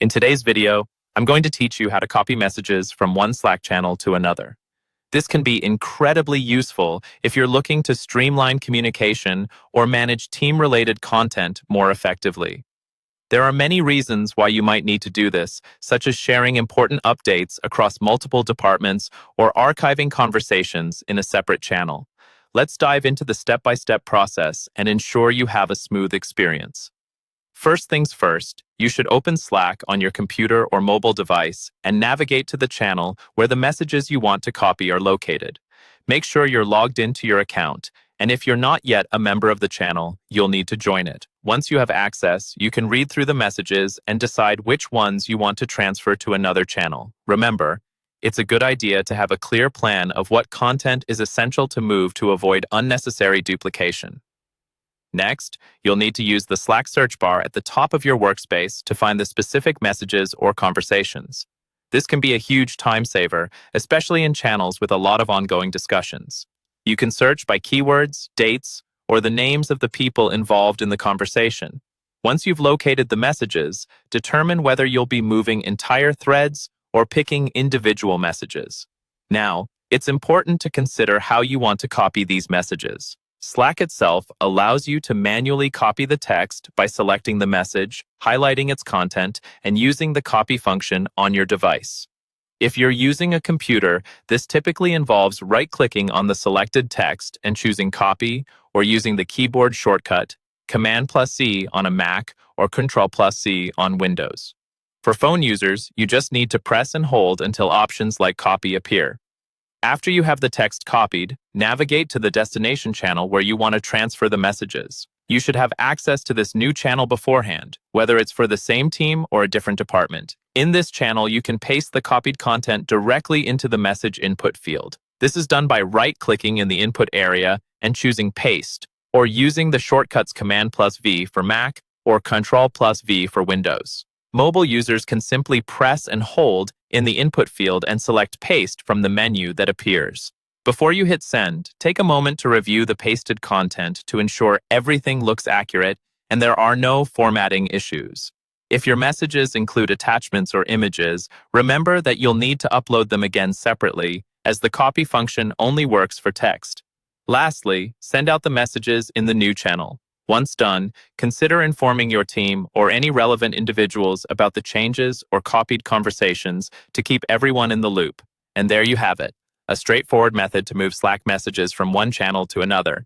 In today's video, I'm going to teach you how to copy messages from one Slack channel to another. This can be incredibly useful if you're looking to streamline communication or manage team-related content more effectively. There are many reasons why you might need to do this, such as sharing important updates across multiple departments or archiving conversations in a separate channel. Let's dive into the step-by-step process and ensure you have a smooth experience. First things first, you should open Slack on your computer or mobile device and navigate to the channel where the messages you want to copy are located. Make sure you're logged into your account, and if you're not yet a member of the channel, you'll need to join it. Once you have access, you can read through the messages and decide which ones you want to transfer to another channel. Remember, it's a good idea to have a clear plan of what content is essential to move to avoid unnecessary duplication. Next, you'll need to use the Slack search bar at the top of your workspace to find the specific messages or conversations. This can be a huge time saver, especially in channels with a lot of ongoing discussions. You can search by keywords, dates, or the names of the people involved in the conversation. Once you've located the messages, determine whether you'll be moving entire threads or picking individual messages. Now, it's important to consider how you want to copy these messages. Slack itself allows you to manually copy the text by selecting the message, highlighting its content, and using the copy function on your device. If you're using a computer, this typically involves right-clicking on the selected text and choosing Copy, or using the keyboard shortcut Command+C on a Mac or Control+C on Windows. For phone users, you just need to press and hold until options like Copy appear. After you have the text copied, navigate to the destination channel where you want to transfer the messages. You should have access to this new channel beforehand, whether it's for the same team or a different department. In this channel, you can paste the copied content directly into the message input field. This is done by right-clicking in the input area and choosing Paste, or using the shortcuts Command+V for Mac or Control+V for Windows. Mobile users can simply press and hold in the input field and select Paste from the menu that appears. Before you hit send, take a moment to review the pasted content to ensure everything looks accurate and there are no formatting issues. If your messages include attachments or images, remember that you'll need to upload them again separately, as the copy function only works for text. Lastly, send out the messages in the new channel. Once done, consider informing your team or any relevant individuals about the changes or copied conversations to keep everyone in the loop. And there you have it, a straightforward method to move Slack messages from one channel to another.